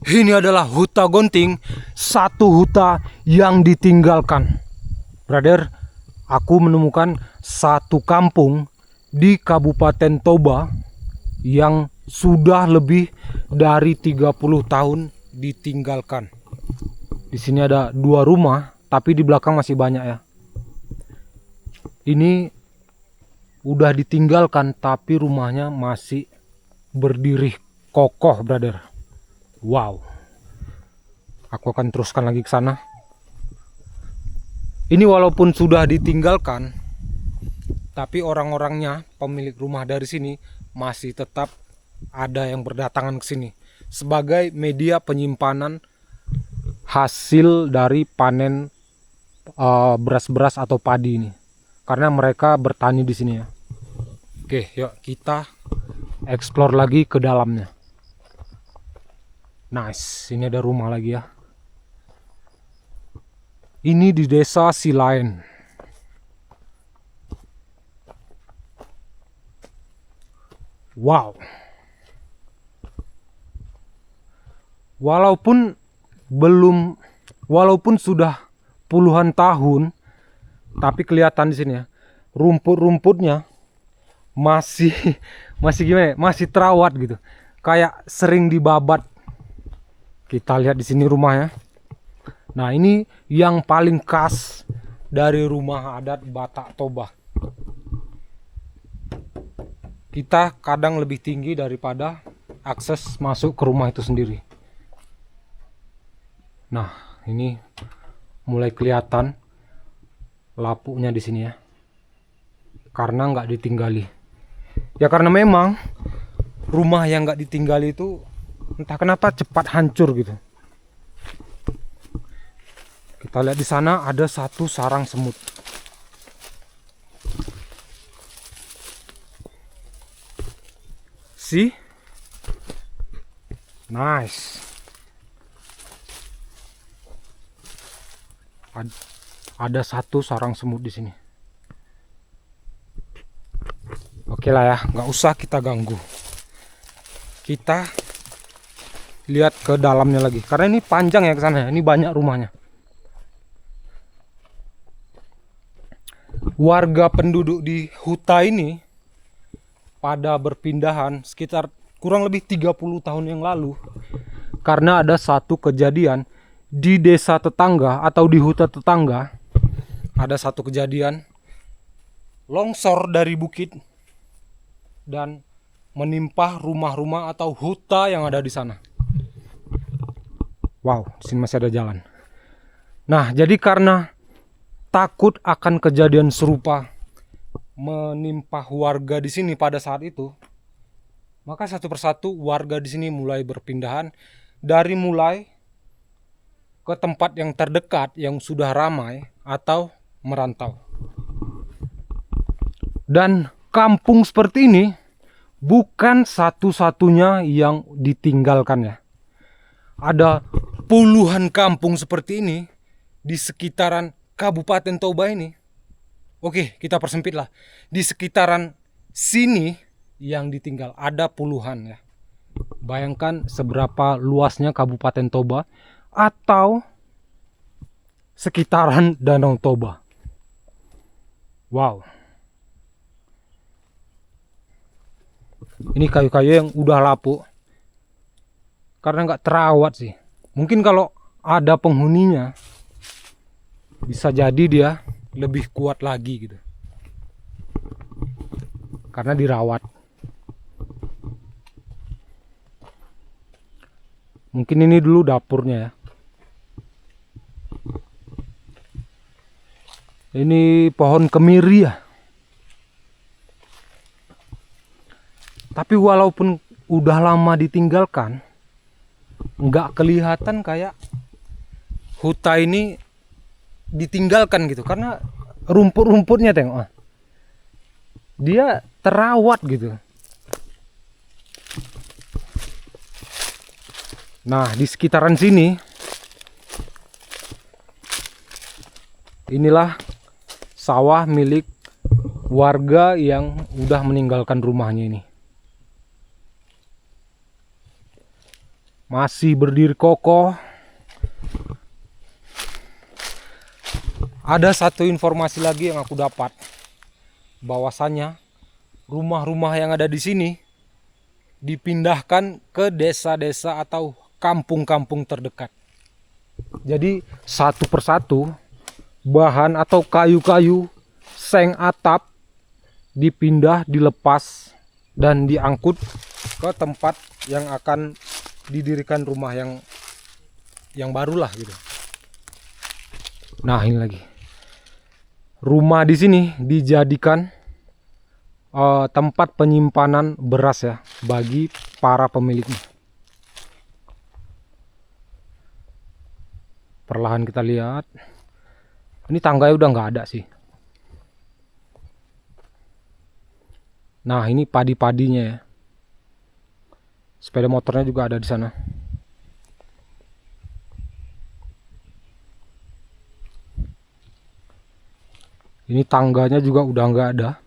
Ini adalah huta gonting, satu huta yang ditinggalkan. Brother, aku menemukan satu kampung di Kabupaten Toba yang sudah lebih dari 30 tahun ditinggalkan. Di sini ada dua rumah, tapi di belakang masih banyak ya. Ini udah ditinggalkan tapi rumahnya masih berdiri kokoh, brother. Wow. Aku akan teruskan lagi ke sana. Ini walaupun sudah ditinggalkan, tapi orang-orangnya, pemilik rumah dari sini masih tetap ada yang berdatangan ke sini sebagai media penyimpanan hasil dari panen beras-beras atau padi ini. Karena mereka bertani di sini ya. Oke, yuk kita explore lagi ke dalamnya. Nice, ini ada rumah lagi ya. Ini di desa Silain. Wow. Walaupun sudah puluhan tahun, tapi kelihatan di sini ya, rumput-rumputnya masih masih gimana ya? Masih terawat gitu. Kayak sering dibabat. Kita lihat di sini rumahnya. Nah, ini yang paling khas dari rumah adat Batak Toba. Kita kadang lebih tinggi daripada akses masuk ke rumah itu sendiri. Nah, ini mulai kelihatan lapuknya di sini ya. Karena nggak ditinggali. Ya karena memang rumah yang nggak ditinggali itu entah kenapa cepat hancur gitu. Kita lihat di sana ada satu sarang semut. See? Nice. Ada satu sarang semut di sini. Oke lah ya, nggak usah kita ganggu. Kita lihat ke dalamnya lagi. Karena ini panjang ya ke sana. Ini banyak rumahnya. Warga penduduk di huta ini pada berpindahan sekitar kurang lebih 30 tahun yang lalu. Karena ada satu kejadian di desa tetangga atau di huta tetangga. Ada satu kejadian longsor dari bukit dan menimpa rumah-rumah atau huta yang ada di sana. Wow, di sini masih ada jalan. Nah, jadi karena takut akan kejadian serupa menimpa warga di sini pada saat itu, maka satu persatu warga di sini mulai berpindahan dari mulai ke tempat yang terdekat yang sudah ramai atau merantau. Dan kampung seperti ini bukan satu-satunya yang ditinggalkan ya. Ada puluhan kampung seperti ini di sekitaran Kabupaten Toba ini. Oke, kita persempit lah. Di sekitaran sini yang ditinggal ada puluhan ya. Bayangkan seberapa luasnya Kabupaten Toba atau sekitaran Danau Toba. Wow. Ini kayu-kayu yang udah lapuk karena nggak terawat sih. Mungkin kalau ada penghuninya bisa jadi dia lebih kuat lagi gitu karena dirawat. Mungkin ini dulu dapurnya ya. Ini pohon kemiri ya. Tapi walaupun udah lama ditinggalkan, nggak kelihatan kayak huta ini ditinggalkan gitu. Karena rumput-rumputnya tengok, dia terawat gitu. Nah, di sekitaran sini inilah sawah milik warga yang udah meninggalkan rumahnya ini. masih berdiri kokoh. Ada satu informasi lagi yang aku dapat, bahwasanya rumah-rumah yang ada di sini dipindahkan ke desa-desa atau kampung-kampung terdekat. Jadi satu persatu bahan atau kayu-kayu, seng atap dipindah, dilepas dan diangkut ke tempat yang akan didirikan rumah yang barulah gitu. Nah, ini lagi. Rumah di sini dijadikan tempat penyimpanan beras ya bagi para pemiliknya. Perlahan kita lihat. Ini tangganya udah nggak ada sih. Nah, ini padi-padinya ya. Sepeda motornya juga ada di sana. Ini tangganya juga udah nggak ada.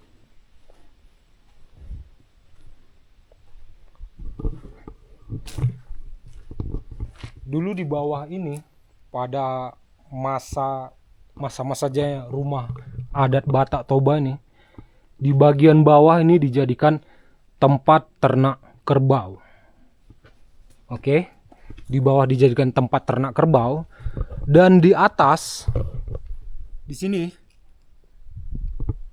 Dulu di bawah ini pada masa-masa jaya rumah adat Batak Toba ini, di bagian bawah ini dijadikan tempat ternak kerbau. Oke, di bawah dijadikan tempat ternak kerbau, dan di atas di sini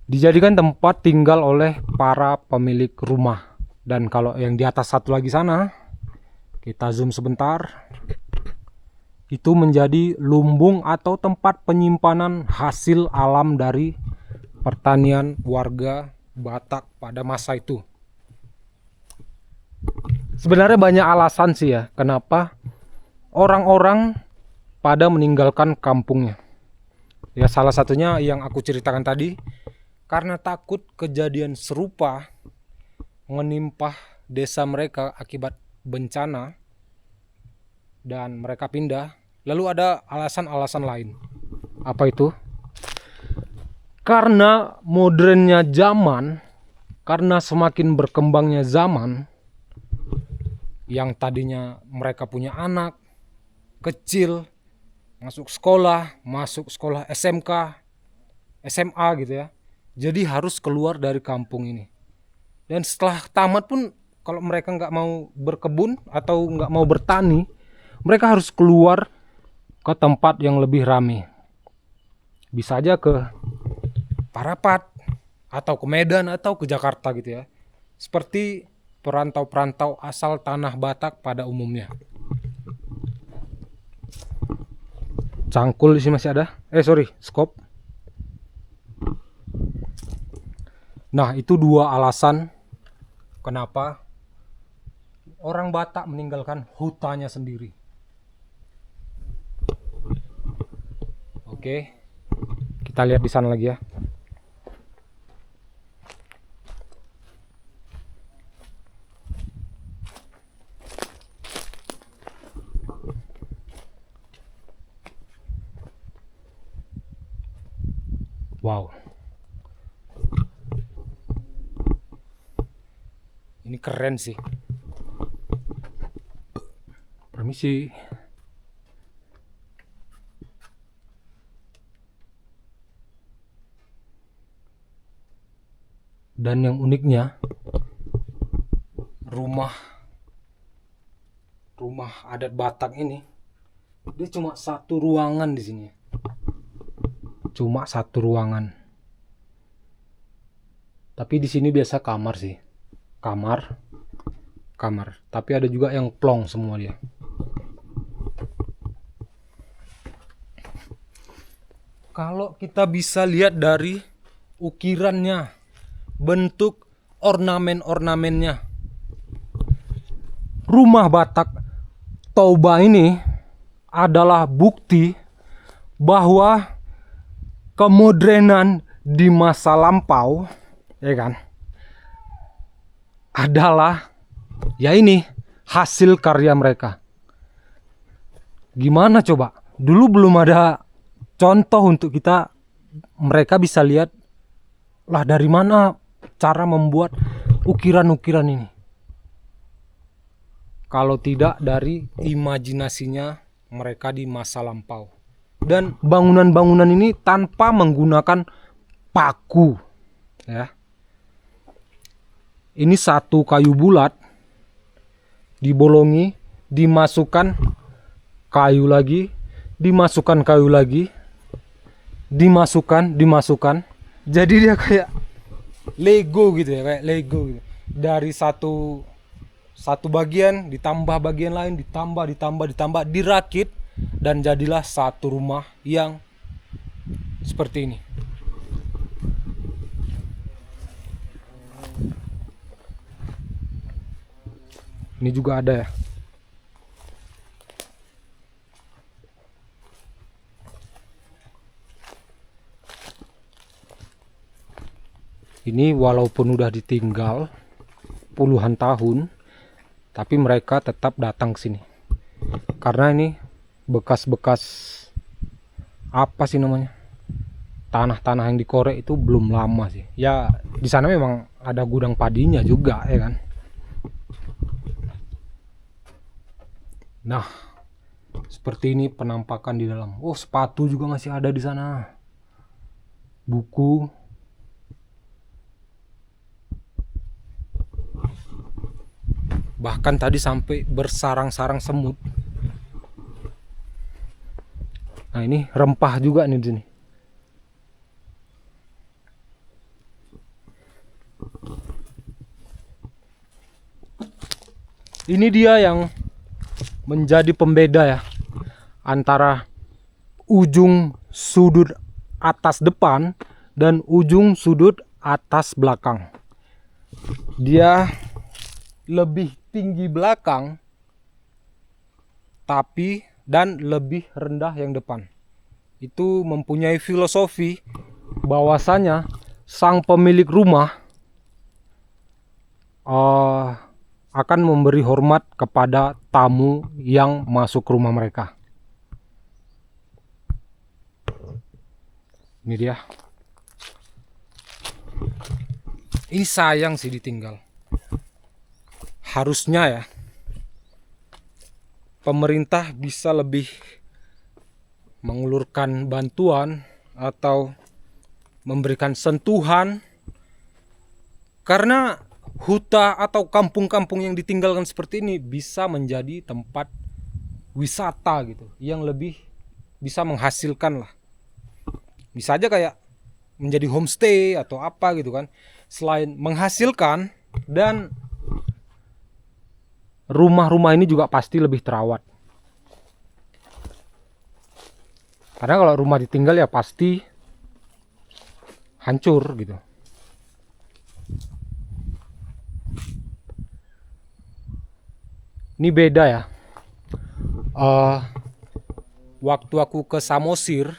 dijadikan tempat tinggal oleh para pemilik rumah. Dan kalau yang di atas satu lagi sana, kita zoom sebentar, itu menjadi lumbung atau tempat penyimpanan hasil alam dari pertanian warga Batak pada masa itu. Sebenarnya banyak alasan sih ya kenapa orang-orang pada meninggalkan kampungnya. Ya, salah satunya yang aku ceritakan tadi, karena takut kejadian serupa menimpa desa mereka akibat bencana dan mereka pindah. Lalu ada alasan-alasan lain. Apa itu? Karena modernnya zaman, karena semakin berkembangnya zaman, yang tadinya mereka punya anak kecil masuk sekolah SMK, SMA gitu ya. Jadi harus keluar dari kampung ini. Dan setelah tamat pun kalau mereka nggak mau berkebun atau nggak mau bertani, mereka harus keluar ke tempat yang lebih ramai. Bisa aja ke Parapat atau ke Medan atau ke Jakarta gitu ya. Seperti perantau-perantau asal tanah Batak pada umumnya. Cangkul di sini masih ada. Skop. Nah, itu dua alasan kenapa orang Batak meninggalkan hutannya sendiri. Oke, kita lihat di sana lagi ya. Wow, ini keren sih. Permisi. Dan yang uniknya, rumah adat Batak ini, dia cuma satu ruangan di sini. Cuma satu ruangan. Tapi di sini biasa kamar sih. Kamar. Tapi ada juga yang plong semua dia. Kalau kita bisa lihat dari ukirannya, bentuk ornamen-ornamennya, rumah Batak Toba ini adalah bukti bahwa kemodernan di masa lampau, ya kan, adalah ya ini hasil karya mereka. Gimana coba? Dulu belum ada contoh untuk mereka bisa lihat lah dari mana cara membuat ukiran-ukiran ini. kalau tidak dari imajinasinya mereka di masa lampau. Dan bangunan-bangunan ini tanpa menggunakan paku, ya. Ini satu kayu bulat dibolongi, dimasukkan kayu lagi, dimasukkan kayu lagi, dimasukkan. Jadi dia kayak Lego gitu ya, kayak Lego gitu. Dari satu bagian ditambah bagian lain, ditambah, dirakit, dan jadilah satu rumah yang seperti ini. Ini juga ada ya. Ini walaupun udah ditinggal puluhan tahun, tapi mereka tetap datang ke sini. Karena ini bekas-bekas apa sih namanya? Tanah-tanah yang dikorek itu belum lama sih. Ya di sana memang ada gudang padinya juga ya kan. Nah, seperti ini penampakan di dalam. Oh, sepatu juga masih ada di sana. Buku. Bahkan tadi sampai bersarang-sarang semut. Nah, ini rempah juga nih di sini. Ini dia yang menjadi pembeda ya antara ujung sudut atas depan dan ujung sudut atas belakang. Dia lebih tinggi belakang tapi dan lebih rendah yang depan. Itu mempunyai filosofi bahwasanya sang pemilik rumah akan memberi hormat kepada tamu yang masuk ke rumah mereka. Ini dia. Ini sayang sih ditinggal. Harusnya ya pemerintah bisa lebih mengulurkan bantuan atau memberikan sentuhan, karena huta atau kampung-kampung yang ditinggalkan seperti ini bisa menjadi tempat wisata gitu yang lebih bisa menghasilkan lah. Bisa aja kayak menjadi homestay atau apa gitu kan. Selain menghasilkan, dan rumah-rumah ini juga pasti lebih terawat. Karena kalau rumah ditinggal ya pasti hancur gitu. Ini beda ya. Waktu aku ke Samosir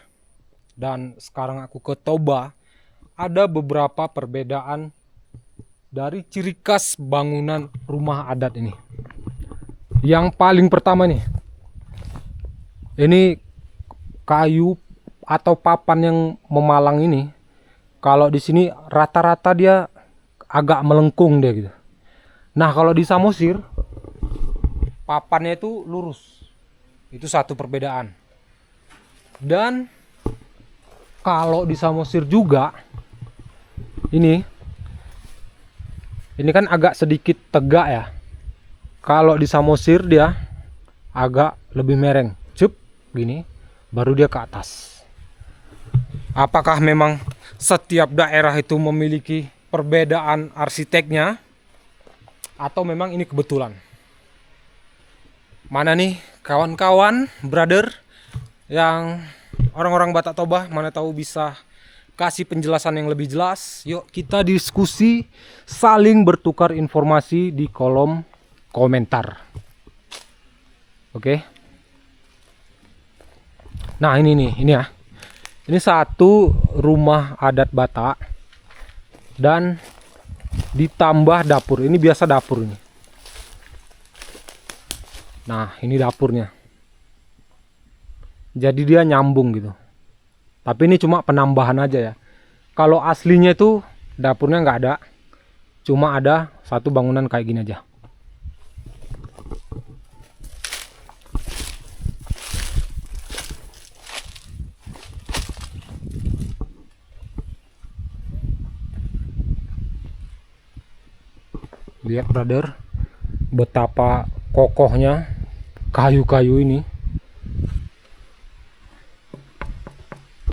dan sekarang aku ke Toba, ada beberapa perbedaan dari ciri khas bangunan rumah adat ini. Yang paling pertama nih, ini kayu atau papan yang memalang ini, kalau di sini rata-rata dia agak melengkung dia gitu. Nah kalau di Samosir papannya itu lurus. Itu satu perbedaan. Dan kalau di Samosir juga ini kan agak sedikit tegak ya. Kalau di Samosir dia agak lebih mereng, cup gini, baru dia ke atas. Apakah memang setiap daerah itu memiliki perbedaan arsiteknya, atau memang ini kebetulan? Mana nih kawan-kawan, brother, yang orang-orang Batak Toba, mana tahu bisa kasih penjelasan yang lebih jelas. Yuk kita diskusi, saling bertukar informasi di kolom komentar. Oke. Nah ini nih, ini ya. Ini satu rumah adat Batak dan ditambah dapur. Ini biasa dapur ini. Nah ini dapurnya. Jadi dia nyambung gitu. Tapi ini cuma penambahan aja ya. Kalau aslinya itu dapurnya nggak ada. Cuma ada satu bangunan kayak gini aja. Lihat brother, betapa kokohnya kayu-kayu ini.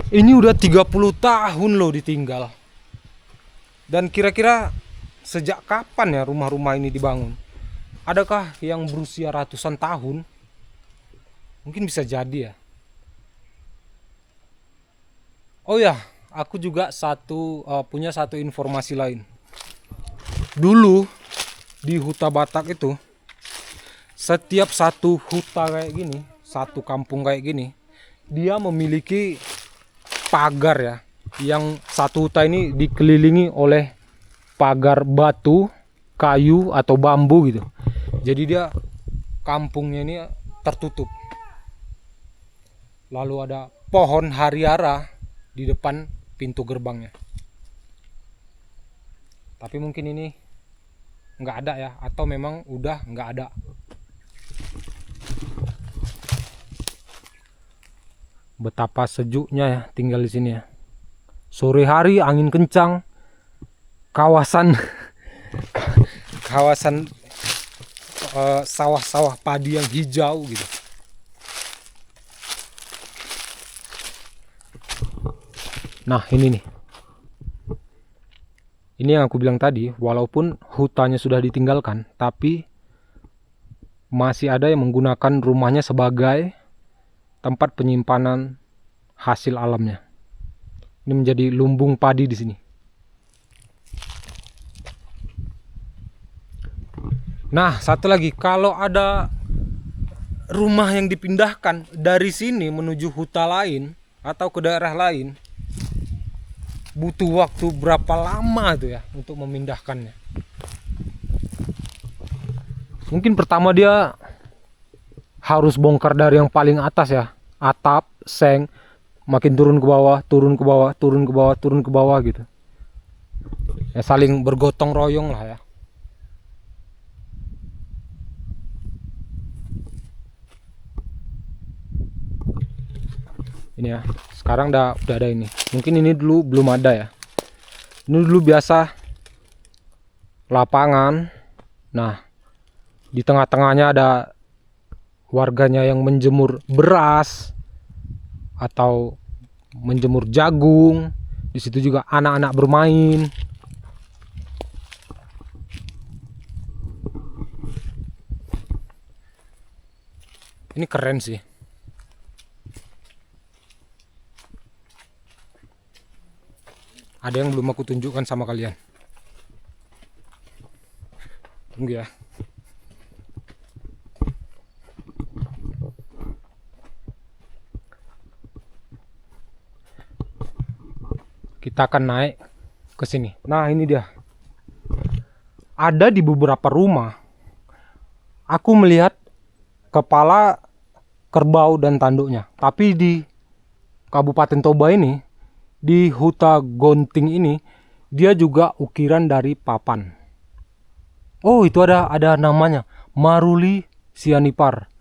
Ini udah 30 tahun loh ditinggal. Dan kira-kira sejak kapan ya rumah-rumah ini dibangun? Adakah yang berusia ratusan tahun? Mungkin bisa jadi ya. Oh ya, aku juga punya satu informasi lain. Dulu di Huta Batak itu, setiap satu huta kayak gini, satu kampung kayak gini, dia memiliki pagar ya. Yang satu huta ini dikelilingi oleh pagar batu, kayu atau bambu gitu. Jadi dia kampungnya ini tertutup. Lalu ada pohon hariara di depan pintu gerbangnya. Tapi mungkin ini nggak ada ya, atau memang udah nggak ada. Betapa sejuknya ya tinggal di sini ya. Sore hari angin kencang, kawasan sawah-sawah padi yang hijau gitu. Nah ini nih, ini yang aku bilang tadi, walaupun hutannya sudah ditinggalkan, tapi masih ada yang menggunakan rumahnya sebagai tempat penyimpanan hasil alamnya. Ini menjadi lumbung padi di sini. Nah, satu lagi, kalau ada rumah yang dipindahkan dari sini menuju huta lain atau ke daerah lain, butuh waktu berapa lama tuh ya untuk memindahkannya? Mungkin pertama dia harus bongkar dari yang paling atas ya, atap, seng, makin turun ke bawah, turun ke bawah, turun ke bawah, turun ke bawah gitu. Ya saling bergotong royong lah ya. Ini ya, sekarang udah ada ini. Mungkin ini dulu belum ada ya. Ini dulu biasa lapangan. Nah, di tengah-tengahnya ada warganya yang menjemur beras atau menjemur jagung. Di situ juga anak-anak bermain. Ini keren sih. Ada yang belum aku tunjukkan sama kalian. Tunggu ya. Kita akan naik ke sini. Nah, ini dia. Ada di beberapa rumah, aku melihat kepala kerbau dan tanduknya. Tapi di Kabupaten Toba ini, di Huta Gonting ini, dia juga ukiran dari papan. Oh, itu ada namanya, Maruli Sianipar.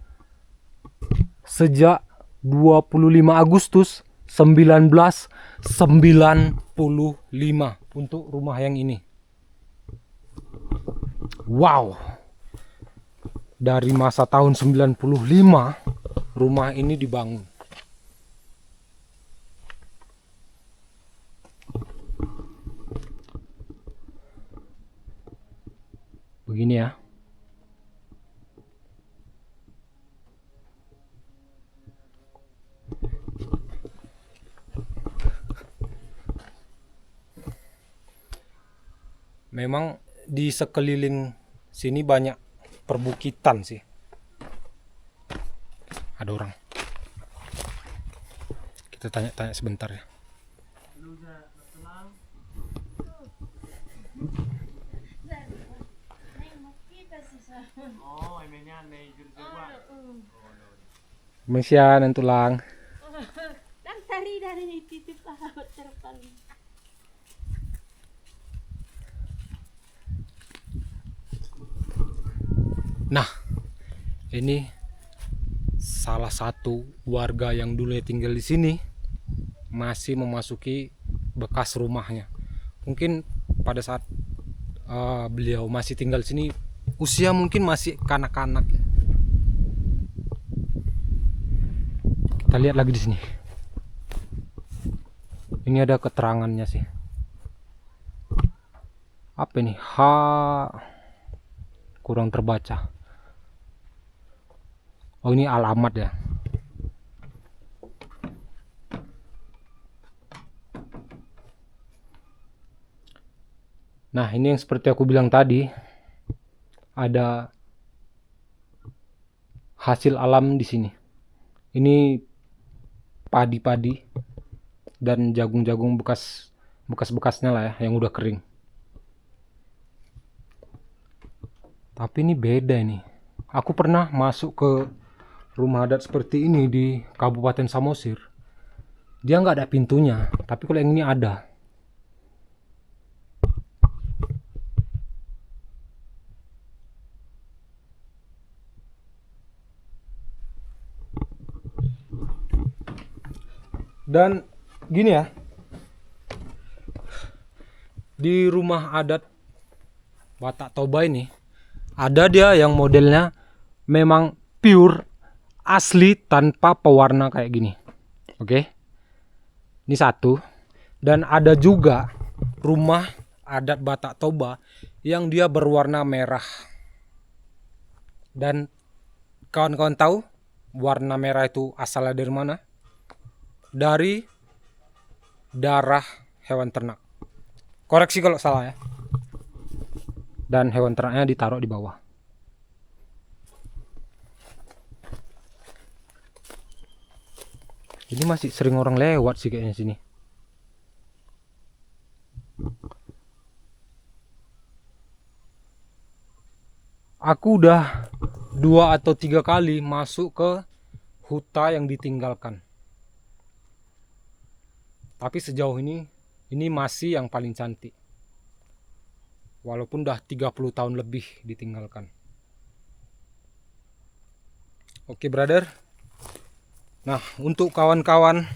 Sejak 25 Agustus 1995 untuk rumah yang ini. Wow. Dari masa tahun 95 rumah ini dibangun. Begini ya. Memang di sekeliling sini banyak perbukitan sih. Ada orang. Kita tanya-tanya sebentar ya. Mesian dan tulang. Dan dari titip terpal. Nah, ini salah satu warga yang dulu tinggal di sini masih memasuki bekas rumahnya. Mungkin pada saat beliau masih tinggal sini, usia mungkin masih kanak-kanak ya. Kita lihat lagi di sini. Ini ada keterangannya sih. Apa ini? Kurang terbaca. Oh, ini alamat ya. Nah, ini yang seperti aku bilang tadi, ada hasil alam di sini. Ini padi-padi dan jagung-jagung bekas-bekasnya lah ya, yang udah kering. Tapi ini beda ini. Aku pernah masuk ke rumah adat seperti ini di Kabupaten Samosir. Dia nggak ada pintunya, tapi kalau yang ini ada. Dan gini ya, di rumah adat Batak Toba ini ada dia yang modelnya memang pure asli tanpa pewarna kayak gini. Oke, ini satu. Dan ada juga rumah adat Batak Toba yang dia berwarna merah. Dan kawan-kawan tahu warna merah itu asalnya dari mana? Dari darah hewan ternak. Koreksi kalau salah ya. Dan hewan ternaknya ditaruh di bawah. Ini masih sering orang lewat sih kayaknya sini. Aku udah 2 atau 3 kali masuk ke huta yang ditinggalkan. Tapi sejauh ini masih yang paling cantik. Walaupun udah 30 tahun lebih ditinggalkan. Oke, brother. Nah, untuk kawan-kawan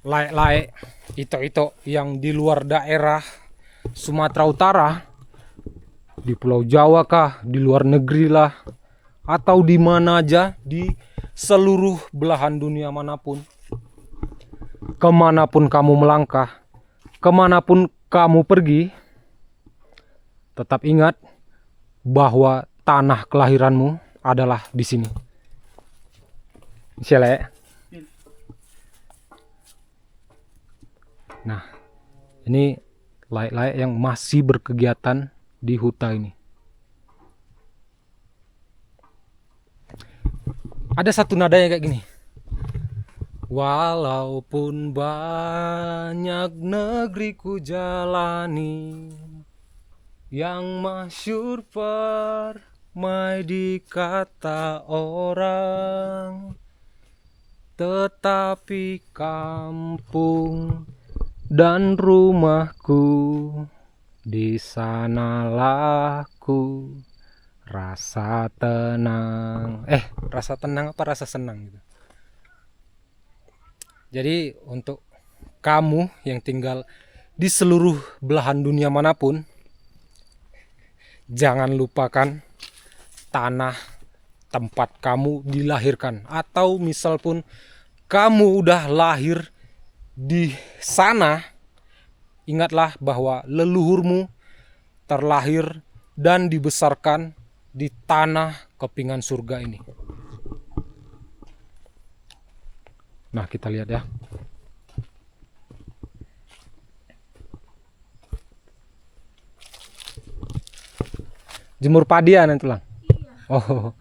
laek-laek ito-ito yang di luar daerah Sumatera Utara, di Pulau Jawa kah, di luar negeri lah, atau di mana aja di seluruh belahan dunia manapun, kemanapun kamu melangkah, kemanapun kamu pergi, tetap ingat bahwa tanah kelahiranmu adalah di sini. Siapa? Nah, ini layak-layak yang masih berkegiatan di huta ini. Ada satu nadanya kayak gini. Walaupun banyak negeri ku jalani, yang masyhur permai di kata orang, tetapi kampung dan rumahku, di sanalah ku rasa tenang. Rasa tenang apa rasa senang gitu. Jadi untuk kamu yang tinggal di seluruh belahan dunia manapun, jangan lupakan tanah tempat kamu dilahirkan. Atau misal pun kamu udah lahir di sana, ingatlah bahwa leluhurmu terlahir dan dibesarkan di tanah kepingan surga ini. Nah, kita lihat ya. Jemur padi ya nanti lang. Iya. Oh,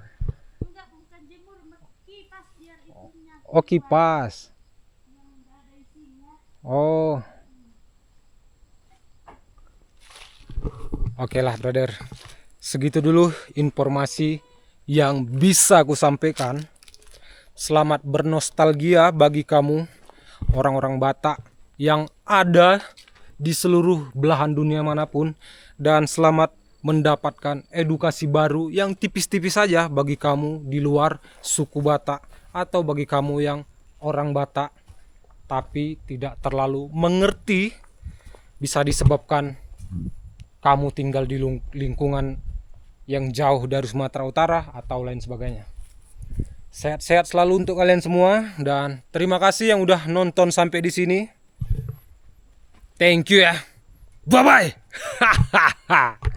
Enggak, bukan jemur, kipas biar itunya. oh kipas. Yang enggak ada isinya. Oh. Oke lah, brother. Segitu dulu informasi yang bisa aku sampaikan. Selamat bernostalgia bagi kamu orang-orang Batak yang ada di seluruh belahan dunia manapun, dan selamat mendapatkan edukasi baru yang tipis-tipis saja bagi kamu di luar suku Batak, atau bagi kamu yang orang Batak tapi tidak terlalu mengerti. Bisa disebabkan kamu tinggal di lingkungan yang jauh dari Sumatera Utara atau lain sebagainya. Sehat-sehat selalu untuk kalian semua dan terima kasih yang udah nonton sampai di sini. Thank you ya. Bye bye.